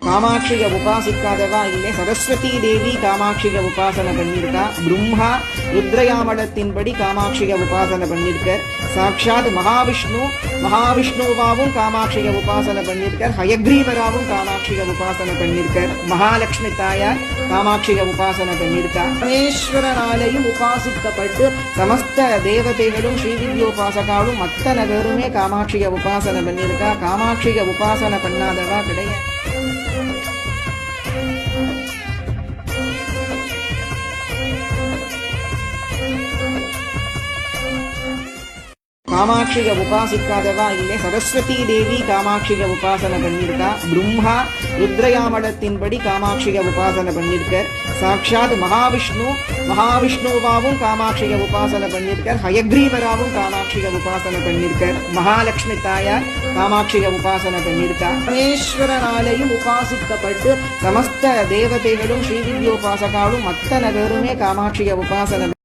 காமாட்சியை உபாசிக்காதவா இல்லை. சரஸ்வதி தேவி காமாட்சியை உபாசனை பண்ணியிருக்கா. பிரம்மா ருத்ரயாமடத்தின்படி காமாட்சியை உபாசனை பண்ணியிருக்கார். சாட்சாத் மகாவிஷ்ணுவாவும் காமாட்சியை உபாசனை பண்ணியிருக்கார். ஹயக்ரீவராவும் காமாட்சியை உபாசனை பண்ணியிருக்கார். மகாலட்சுமி தாயார் காமாட்சியை உபாசனை பண்ணியிருக்கா. பரமேஸ்வரனாலையும் உபாசிக்கப்பட்டு சமஸ்த தேவதைகளும் ஸ்ரீவித்யோபாசகாலும் அத்தனை பேருமே காமாட்சியை உபாசனை பண்ணியிருக்கா. காமாட்சியை உபாசனை பண்ணாதவா கிடையாது. காமாட்சியை உபாசிக்காதவா இல்லை. சரஸ்வதி தேவி காமாட்சியை உபாசனை பண்ணியிருக்கா. பிரம்மா ருத்ரயாமடத்தின்படி காமாட்சியை உபாசனை பண்ணியிருக்கார். சாட்சாத் மகாவிஷ்ணுவாவும் காமாட்சியை உபாசனை பண்ணியிருக்கார். ஹயக்ரீவராவும் காமாட்சியை உபாசனை பண்ணியிருக்கார். மகாலட்சுமி தாயார் காமாட்சியை உபாசனை பண்ணியிருக்கா. பரமேஸ்வரனாலையும் உபாசிக்கப்பட்டு சமஸ்த தேவதைகளும் ஸ்ரீவித்யோபாசகாலும் அத்தனை பேருமே காமாட்சியை உபாசனை